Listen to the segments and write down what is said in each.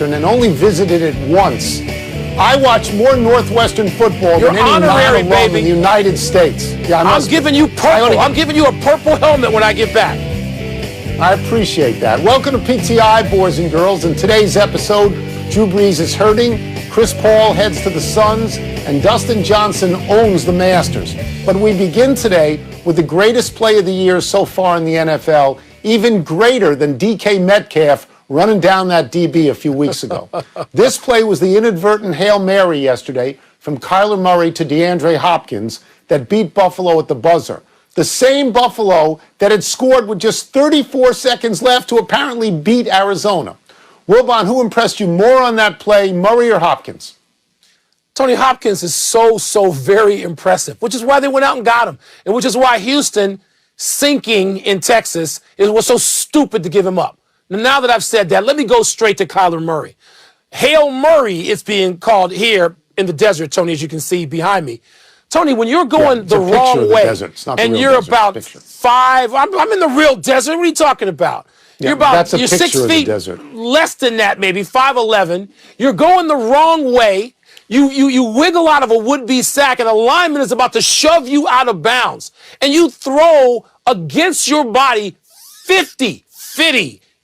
and only visited it once. I watch more Northwestern football than any honorary, baby in the United States. Yeah, I'm giving you purple. I'm giving you a purple helmet when I get back. I appreciate that. Welcome to PTI, boys and girls. In today's episode, Drew Brees is hurting, Chris Paul heads to the Suns, and Dustin Johnson owns the Masters. But we begin today with the greatest play of the year so far in the NFL, even greater than DK Metcalf running down that DB a few weeks ago. This play was the inadvertent Hail Mary yesterday from Kyler Murray to DeAndre Hopkins that beat Buffalo at the buzzer. The same Buffalo that had scored with just 34 seconds left to apparently beat Arizona. Wilbon, who impressed you more on that play, Murray or Hopkins? Tony, Hopkins is so very impressive, which is why they went out and got him, and which is why Houston, sinking in Texas, was so stupid to give him up. Now that I've said that, let me go straight to Kyler Murray. Hail Murray, it's being called here in the desert, Tony, as you can see behind me. Tony, when you're going the wrong way and you're about I'm in the real desert. What are you talking about? Yeah, you're 6 feet, less than that, maybe 5'11". You're going the wrong way. You wiggle out of a would-be sack, and a lineman is about to shove you out of bounds, and you throw against your body 50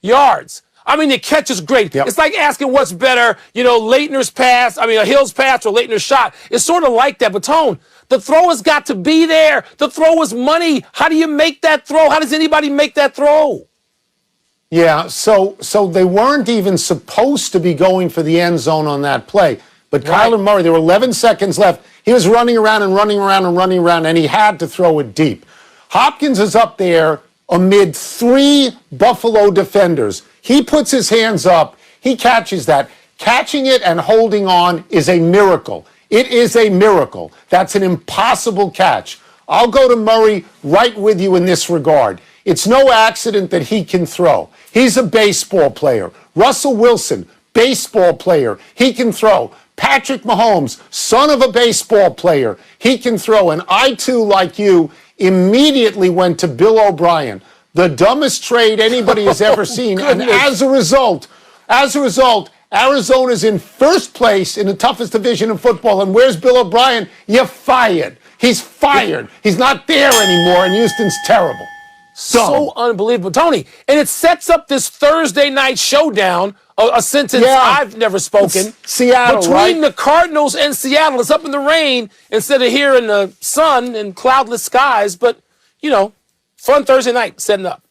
yards. I mean, the catch is great. Yep. It's like asking what's better, Leitner's pass, Hill's pass or Leitner's shot. It's sort of like that. But, Tone, the throw has got to be there. The throw is money. How do you make that throw? How does anybody make that throw? Yeah, so they weren't even supposed to be going for the end zone on that play. But Kyler Murray, there were 11 seconds left. He was running around, and he had to throw it deep. Hopkins is up there amid 3 Buffalo defenders. He puts his hands up. He catches that. Catching it and holding on is a miracle. It is a miracle. That's an impossible catch. I'll go to Murray right with you in this regard. It's no accident that he can throw. He's a baseball player. Russell Wilson, baseball player. He can throw. Patrick Mahomes, son of a baseball player. He can throw. And I, too, like you, immediately went to Bill O'Brien, the dumbest trade anybody has ever seen. And as a result, Arizona's in first place in the toughest division in football. And where's Bill O'Brien? You're fired. He's fired. He's not there anymore, and Houston's terrible. So unbelievable. Tony, and it sets up this Thursday night showdown, a sentence I've never spoken. Seattle, between the Cardinals and Seattle. It's up in the rain instead of here in the sun and cloudless skies. But, fun Thursday night setting up.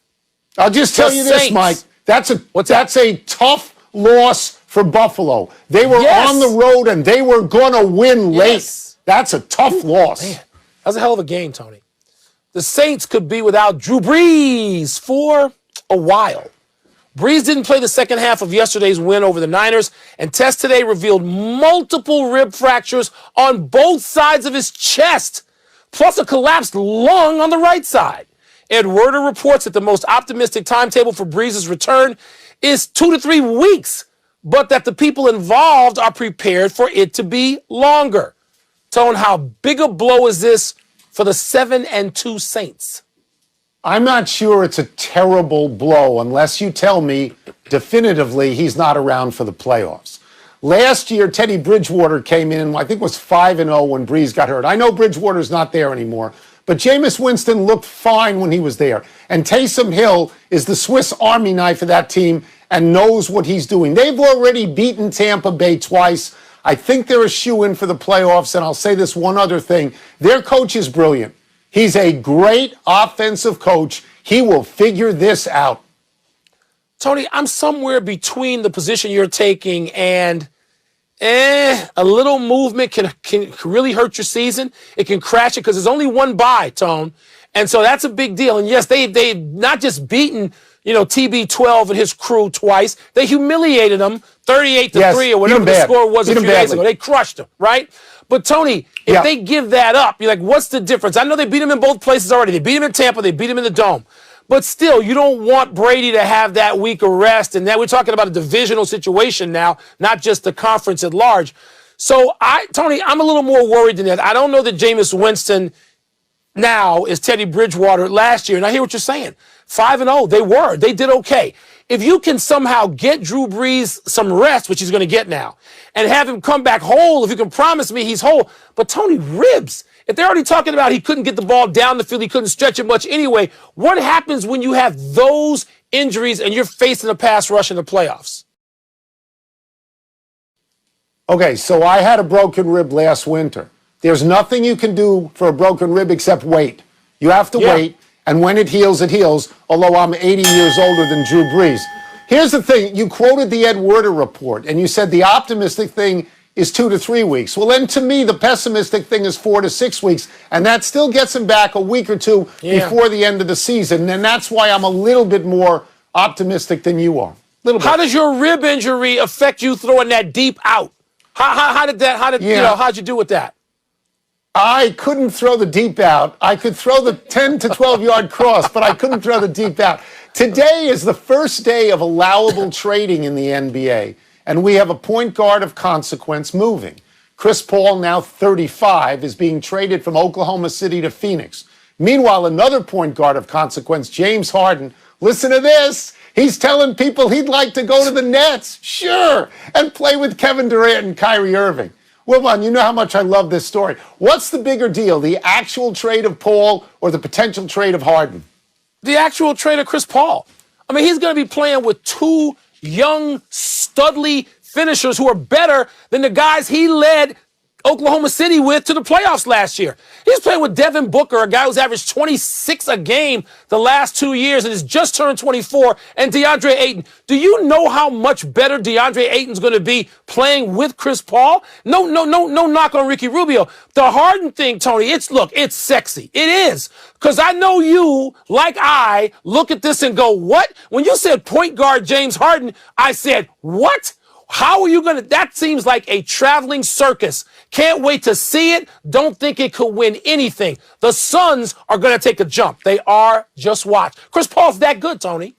I'll just tell you this, Mike. That's a tough loss for Buffalo. They were on the road, and they were going to win late. That's a tough loss. Man, that was a hell of a game, Tony. The Saints could be without Drew Brees for a while. Brees didn't play the second half of yesterday's win over the Niners, and tests today revealed multiple rib fractures on both sides of his chest, plus a collapsed lung on the right side. Ed Werder reports that the most optimistic timetable for Brees' return is 2 to 3 weeks, but that the people involved are prepared for it to be longer. Tone, how big a blow is this for the 7-2 Saints? I'm not sure it's a terrible blow unless you tell me definitively he's not around for the playoffs. Last year, Teddy Bridgewater came in, I think it was 5-0 when Brees got hurt. I know Bridgewater's not there anymore, but Jameis Winston looked fine when he was there. And Taysom Hill is the Swiss Army knife of that team and knows what he's doing. They've already beaten Tampa Bay twice. I think they're a shoo-in for the playoffs, and I'll say this one other thing. Their coach is brilliant. He's a great offensive coach. He will figure this out. Tony, I'm somewhere between the position you're taking and a little movement can really hurt your season. It can crash it because there's only one bye, Tone. And so that's a big deal. And yes, they've not just beaten TB12 and his crew twice. They humiliated them 38-3 or whatever the score was a few days ago. They crushed them, right? But, Tony, if they give that up, you're like, what's the difference? I know they beat him in both places already. They beat him in Tampa. They beat him in the Dome. But still, you don't want Brady to have that week of rest. And now we're talking about a divisional situation now, not just the conference at large. So, Tony, I'm a little more worried than that. I don't know that Jameis Winston now is Teddy Bridgewater last year. And I hear what you're saying. 5-0. They did okay. If you can somehow get Drew Brees some rest, which he's going to get now, and have him come back whole, if you can promise me he's whole. But Tony, ribs, if they're already talking about he couldn't get the ball down the field, he couldn't stretch it much anyway, what happens when you have those injuries and you're facing a pass rush in the playoffs? Okay, so I had a broken rib last winter. There's nothing you can do for a broken rib except wait. You have to wait, and when it heals, although I'm 80 years older than Drew Brees. Here's the thing. You quoted the Ed Werder report, and you said the optimistic thing is 2 to 3 weeks. Well, then to me, the pessimistic thing is 4 to 6 weeks, and that still gets him back a week or two before the end of the season, and that's why I'm a little bit more optimistic than you are. How does your rib injury affect you throwing that deep out? How'd you do with that? I couldn't throw the deep out. I could throw the 10 to 12-yard cross, but I couldn't throw the deep out. Today is the first day of allowable trading in the NBA, and we have a point guard of consequence moving. Chris Paul, now 35, is being traded from Oklahoma City to Phoenix. Meanwhile, another point guard of consequence, James Harden, listen to this. He's telling people he'd like to go to the Nets, sure, and play with Kevin Durant and Kyrie Irving. Wilbon, you know how much I love this story. What's the bigger deal, the actual trade of Paul or the potential trade of Harden? The actual trade of Chris Paul. I mean, he's going to be playing with two young, studly finishers who are better than the guys he led Oklahoma City with to the playoffs last year. He's playing with Devin Booker, a guy who's averaged 26 a game the last 2 years and has just turned 24, and DeAndre Ayton. Do you know how much better DeAndre Ayton's going to be playing with Chris Paul? No knock on Ricky Rubio. The Harden thing, Tony, it's sexy. It is. Because I know you, like I, look at this and go, what? When you said point guard James Harden, I said, what? How are you going to? That seems like a traveling circus. Can't wait to see it. Don't think it could win anything. The Suns are going to take a jump. They are. Just watch. Chris Paul's that good, Tony.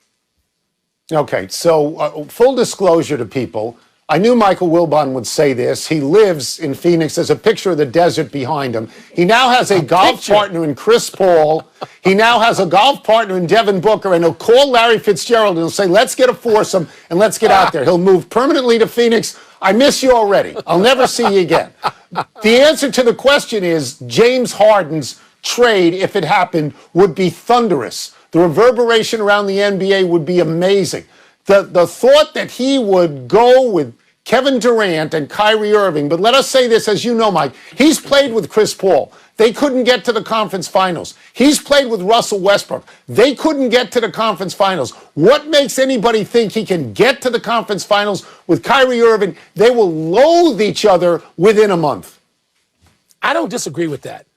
Okay, so full disclosure to people. I knew Michael Wilbon would say this. He lives in Phoenix. There's a picture of the desert behind him. He now has a golf partner in Chris Paul. He now has a golf partner in Devin Booker, and he'll call Larry Fitzgerald and he'll say, let's get a foursome and let's get out there. He'll move permanently to Phoenix. I miss you already. I'll never see you again. The answer to the question is James Harden's trade, if it happened, would be thunderous. The reverberation around the NBA would be amazing. The thought that he would go with Kevin Durant and Kyrie Irving, but let us say this, as you know, Mike, he's played with Chris Paul. They couldn't get to the conference finals. He's played with Russell Westbrook. They couldn't get to the conference finals. What makes anybody think he can get to the conference finals with Kyrie Irving? They will loathe each other within a month. I don't disagree with that.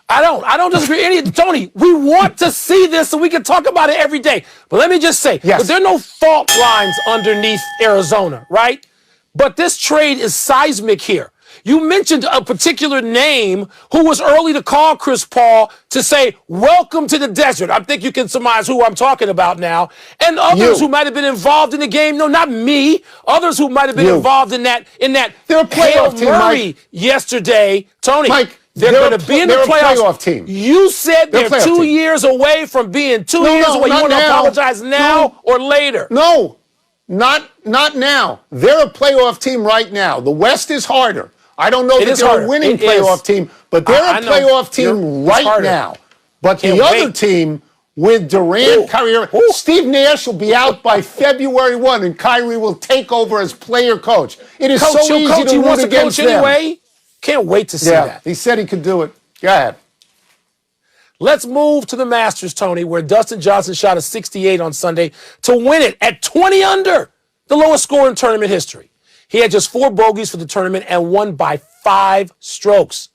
I don't disagree. Tony, we want to see this so we can talk about it every day. But let me just say, but there are no fault lines underneath Arizona, right? But this trade is seismic here. You mentioned a particular name who was early to call Chris Paul to say, welcome to the desert. I think you can surmise who I'm talking about now. And others who might have been involved in the game. No, not me. Others who might have been involved in that They're a playoff team, Murray yesterday. Tony, Mike, they're going to be in the playoffs. Playoff team. You said they're 2 years away from being 2 years away. You want to apologize now or later? No, not now. They're a playoff team right now. The West is harder. I don't know that they're a winning playoff team, but they're a playoff team right now. But the other team with Durant, Kyrie, Steve Nash will be out by February 1, and Kyrie will take over as player coach. It is so easy to root against them. Anyway. Can't wait to see that. He said he could do it. Go ahead. Let's move to the Masters, Tony, where Dustin Johnson shot a 68 on Sunday to win it at 20 under, the lowest score in tournament history. He had just 4 bogeys for the tournament and won by 5 strokes.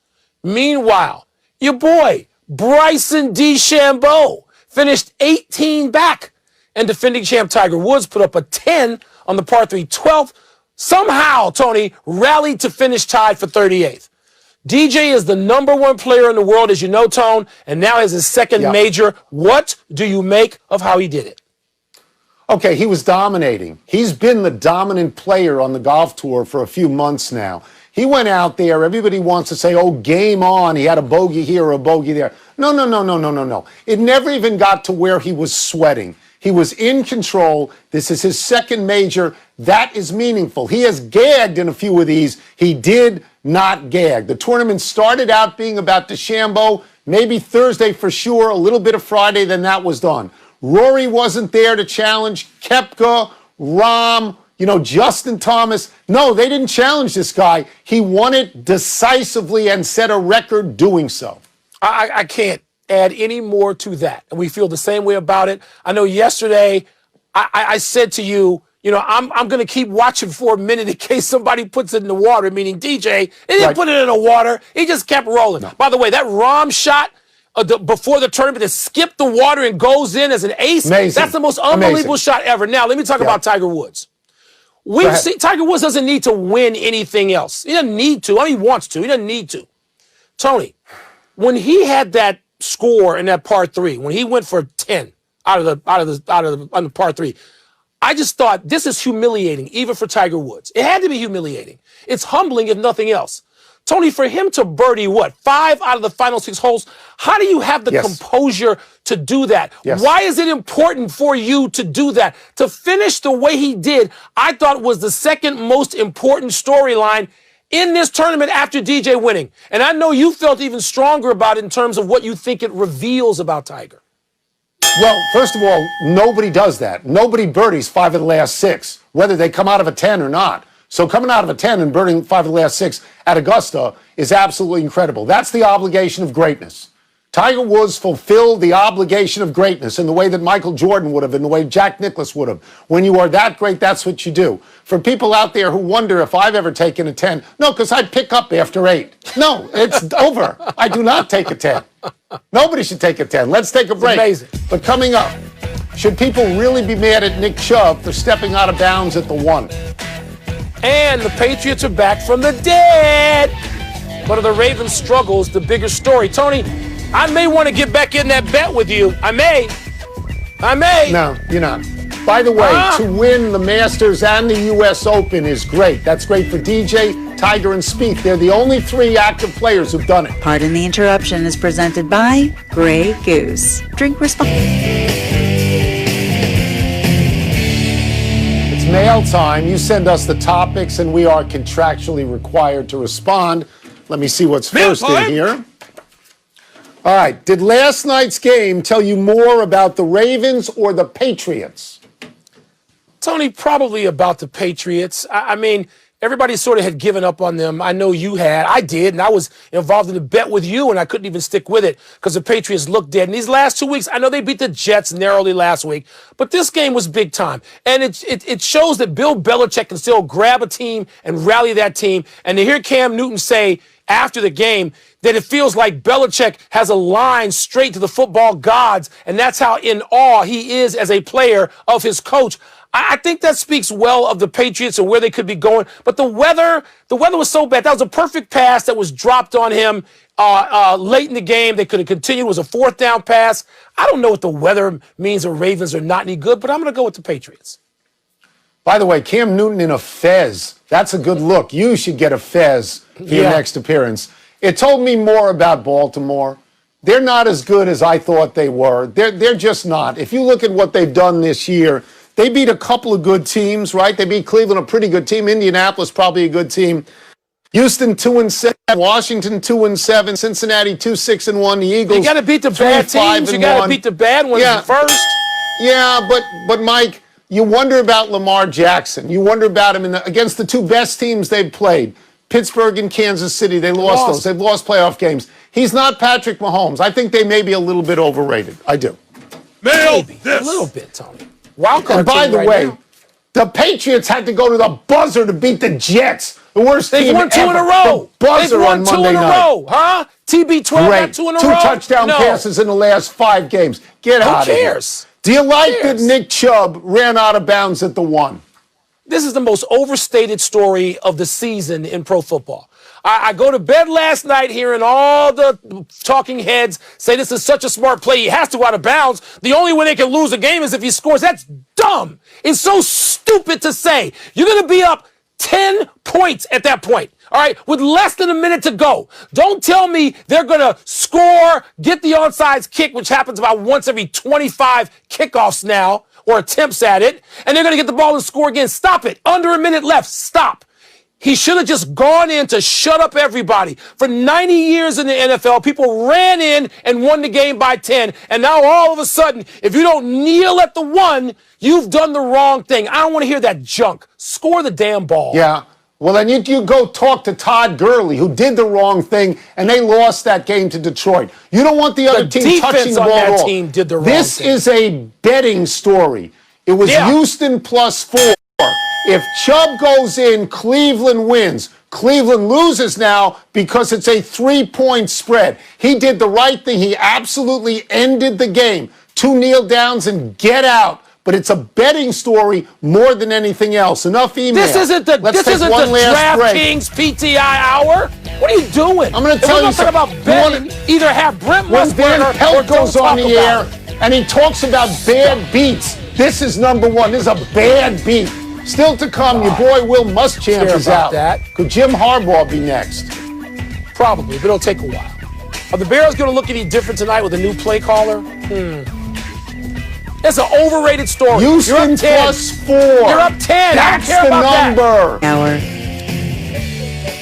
Meanwhile, your boy, Bryson DeChambeau, finished 18 back, and defending champ Tiger Woods put up a 10 on the par 3 12th. Somehow, Tony rallied to finish tied for 38th. DJ is the #1 player in the world, as you know, Tone, and now has his second major. What do you make of how he did it? Okay, he was dominating. He's been the dominant player on the golf tour for a few months now. He went out there. Everybody wants to say, oh, game on. He had a bogey here or a bogey there. No, no, no, no, no, no, no. It never even got to where he was sweating. He was in control. This is his second major. That is meaningful. He has gagged in a few of these. He did not gag. The tournament started out being about DeChambeau, maybe Thursday for sure, a little bit of Friday, then that was done. Rory wasn't there to challenge. Koepka, Rahm, Justin Thomas. No, they didn't challenge this guy. He won it decisively and set a record doing so. I can't add any more to that. And we feel the same way about it. I know yesterday I said to you, I'm going to keep watching for a minute in case somebody puts it in the water, meaning DJ. He didn't put it in the water. He just kept rolling. No. By the way, that Rahm shot before the tournament that skipped the water and goes in as an ace, amazing. That's the most unbelievable shot ever. Now, let me talk about Tiger Woods. We've seen Tiger Woods doesn't need to win anything else. He doesn't need to. He wants to. He doesn't need to. Tony, when he had that score in that par 3, when he went for 10 on the par 3, I just thought this is humiliating, even for Tiger Woods. It had to be humiliating. It's humbling, if nothing else. Tony, for him to birdie 5 out of the final 6 holes, how do you have the composure to do that? Yes. Why is it important for you to do that? To finish the way he did, I thought was the second most important storyline in this tournament after DJ winning. And I know you felt even stronger about it in terms of what you think it reveals about Tiger. Well, first of all, nobody does that. Nobody birdies 5 of the last 6, whether they come out of a 10 or not. So coming out of a 10 and birding 5 of the last 6 at Augusta is absolutely incredible. That's the obligation of greatness. Tiger Woods fulfilled the obligation of greatness in the way that Michael Jordan would have, in the way Jack Nicklaus would have. When you are that great, that's what you do. For people out there who wonder if I've ever taken a 10, no, because I'd pick up after 8. No, it's over. I do not take a 10. Nobody should take a 10. Let's take a break. It's amazing. But coming up, should people really be mad at Nick Chubb for stepping out of bounds at the 1? And the Patriots are back from the dead. But are the Ravens' struggles the bigger story? Tony, I may want to get back in that bet with you. I may. No, you're not. By the way, to win the Masters and the U.S. Open is great. That's great for DJ, Tiger, and Spieth. They're the only 3 active players who've done it. Pardon the Interruption is presented by Grey Goose. Drink responsibly. Mail time. You send us the topics, and we are contractually required to respond. Let me see what's first in here. All right. Did last night's game tell you more about the Ravens or the Patriots? Tony, probably about the Patriots. I mean, everybody sort of had given up on them. I know you had. I did, and I was involved in a bet with you, and I couldn't even stick with it because the Patriots looked dead. And these last 2 weeks, I know they beat the Jets narrowly last week, but this game was big time. And it shows that Bill Belichick can still grab a team and rally that team. And to hear Cam Newton say after the game that it feels like Belichick has a line straight to the football gods, and that's how in awe he is as a player of his coach. I think that speaks well of the Patriots and where they could be going. But the weather was so bad. That was a perfect pass that was dropped on him late in the game. They could have continued. It was a 4th down pass. I don't know what the weather means. The Ravens are not any good, but I'm going to go with the Patriots. By the way, Cam Newton in a fez. That's a good look. You should get a fez for your next appearance. It told me more about Baltimore. They're not as good as I thought they were. They're just not. If you look at what they've done this year, they beat a couple of good teams, right? They beat Cleveland, a pretty good team. Indianapolis, probably a good team. Houston 2-7, Washington 2-7, Cincinnati 2-6-1. The Eagles. You got to beat the bad teams. You got to beat the bad ones first. Yeah, but Mike, you wonder about Lamar Jackson. You wonder about him against the 2 best teams they've played. Pittsburgh and Kansas City. They lost those. They've lost playoff games. He's not Patrick Mahomes. I think they may be a little bit overrated. I do. Maybe a little bit, Tony. Wildcard. And by the way, the Patriots had to go to the buzzer to beat the Jets. The worst team ever. They've won 2 in a row. The buzzer on Monday night. They've won 2 in a row, huh? TB12 got 2 in a row. 2 touchdown passes in the last 5 games. Get out of here. Who cares? Do you like that Nick Chubb ran out of bounds at the 1? This is the most overstated story of the season in pro football. I go to bed last night hearing all the talking heads say this is such a smart play. He has to go out of bounds. The only way they can lose a game is if he scores. That's dumb. It's so stupid to say. You're going to be up 10 points. points at that point. All right, with less than a minute to go. Don't tell me they're going to score, get the onside kick, which happens about once every 25 kickoffs now, or attempts at it, and they're going to get the ball and score again. Stop it. Under a minute left. Stop. He should have just gone in to shut up everybody. For 90 years in the NFL, people ran in and won the game by 10, and now all of a sudden, if you don't kneel at the 1, you've done the wrong thing. I don't want to hear that junk. Score the damn ball. Yeah. Well, then you go talk to Todd Gurley, who did the wrong thing, and they lost that game to Detroit. You don't want the other team touching the ball at all. Team did the wrong this thing. is a betting story. It was Houston +4. If Chubb goes in, Cleveland wins. Cleveland loses now because it's a 3-point spread. He did the right thing. He absolutely ended the game. 2 kneel downs and get out. But it's a betting story more than anything else. Enough email. This isn't the DraftKings PTI hour. What are you doing? I'm going to tell you something about betting. Either have Brent when Van Musburger or Pelt don't goes talk on the air about it. and he talks about bad beats, this is number one. This is a bad beat. Still to come, your boy Will Muschamp is out. Could Jim Harbaugh be next? Probably, but it'll take a while. Are the Bears going to look any different tonight with a new play caller? It's an overrated story. Houston +4. You're up 10. That's I don't care the about number. Hour.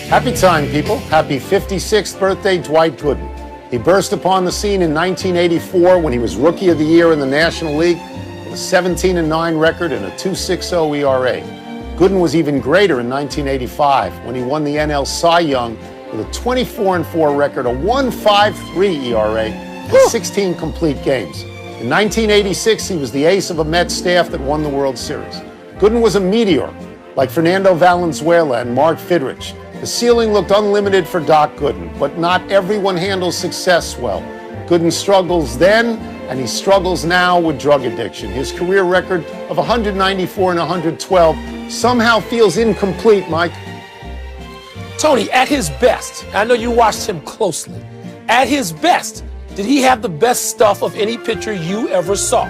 Happy time, people. Happy 56th birthday, Dwight Gooden. He burst upon the scene in 1984 when he was Rookie of the Year in the National League with a 17-9 record and a 2.60 ERA. Gooden was even greater in 1985 when he won the NL Cy Young with a 24-4 record, a 1.53 ERA, and 16 complete games. In 1986, he was the ace of a Mets staff that won the World Series. Gooden was a meteor, like Fernando Valenzuela and Mark Fidrich. The ceiling looked unlimited for Doc Gooden, but not everyone handles success well. Gooden struggles then, and he struggles now with drug addiction. His career record of 194 and 112 somehow feels incomplete, Mike. Tony, at his best, I know you watched him closely. At his best, did he have the best stuff of any pitcher you ever saw?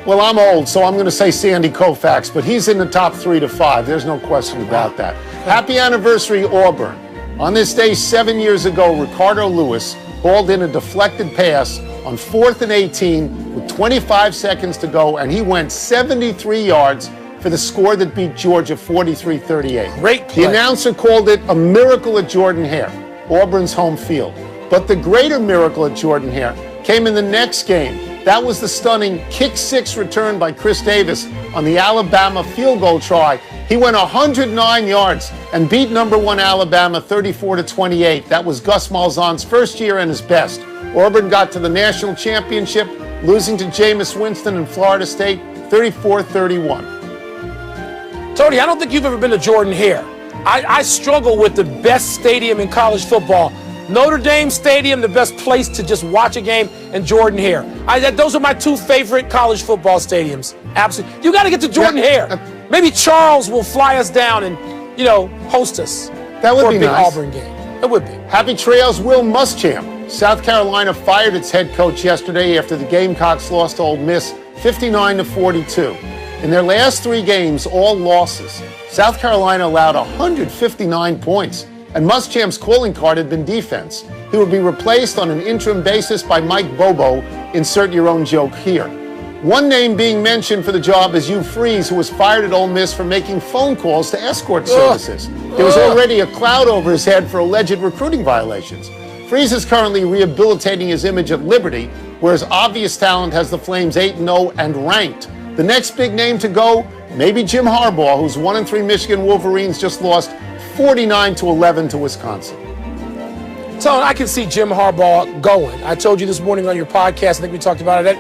Well, I'm old, so I'm going to say Sandy Koufax, but he's in the top 3 to 5. There's no question about that. Happy anniversary, Auburn. On this day 7 years ago, Ricardo Lewis balled in a deflected pass on 4th and 18 with 25 seconds to go, and he went 73 yards for the score that beat Georgia 43-38. Great play. The announcer called it a miracle at Jordan-Hare, Auburn's home field. But the greater miracle at Jordan-Hare came in the next game. That was the stunning kick-6 return by Chris Davis on the Alabama field goal try. He went 109 yards and beat number 1 Alabama 34-28. That was Gus Malzahn's first year and his best. Auburn got to the national championship, losing to Jameis Winston and Florida State 34-31. Tony, I don't think you've ever been to Jordan-Hare. I struggle with the best stadium in college football. Notre Dame Stadium, the best place to just watch a game, and Jordan-Hare. Those are my 2 favorite college football stadiums. Absolutely. You got to get to Jordan-Hare. Maybe Charles will fly us down and, host us. That would for be a big nice. Auburn game. It would be. Happy trails, Will Muschamp. South Carolina fired its head coach yesterday after the Gamecocks lost to Ole Miss 59-42. In their last 3 games, all losses, South Carolina allowed 159 points. And Muschamp's calling card had been defense. He would be replaced on an interim basis by Mike Bobo. Insert your own joke here. One name being mentioned for the job is Hugh Freeze, who was fired at Ole Miss for making phone calls to escort services. There was already a cloud over his head for alleged recruiting violations. Freeze is currently rehabilitating his image at Liberty, where his obvious talent has the Flames 8-0 and ranked. The next big name to go, maybe Jim Harbaugh, whose 1-3 Michigan Wolverines just lost 49-11 to Wisconsin. So I can see Jim Harbaugh going. I told you this morning on your podcast, I think we talked about it.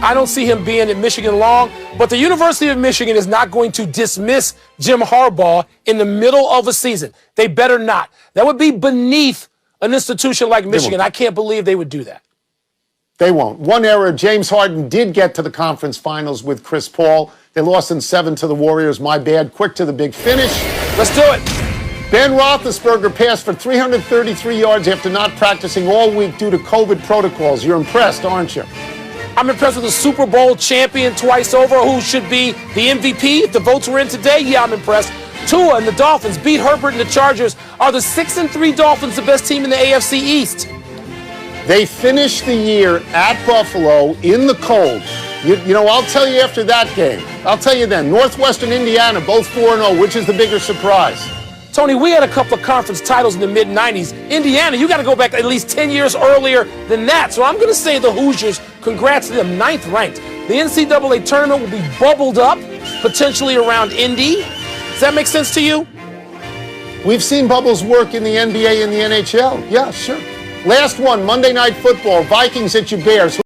I don't see him being in Michigan long, but the University of Michigan is not going to dismiss Jim Harbaugh in the middle of a season. They better not. That would be beneath an institution like Michigan. I can't believe they would do that. They won't. One error, James Harden did get to the conference finals with Chris Paul. They lost in 7 to the Warriors. My bad. Quick to the big finish. Let's do it. Ben Roethlisberger passed for 333 yards after not practicing all week due to COVID protocols. You're impressed, aren't you? I'm impressed with the Super Bowl champion twice over, who should be the MVP if the votes were in today. Yeah, I'm impressed. Tua and the Dolphins beat Herbert and the Chargers. Are the 6-3 Dolphins the best team in the AFC East? They finished the year at Buffalo in the cold. You know, I'll tell you after that game. I'll tell you then. Northwestern, Indiana, both 4-0. Which is the bigger surprise? Tony, we had a couple of conference titles in the mid-'90s. Indiana, you got to go back at least 10 years earlier than that. So I'm going to say the Hoosiers, congrats to them, 9th ranked. The NCAA tournament will be bubbled up, potentially around Indy. Does that make sense to you? We've seen bubbles work in the NBA and the NHL. Yeah, sure. Last one, Monday Night Football, Vikings at your Bears.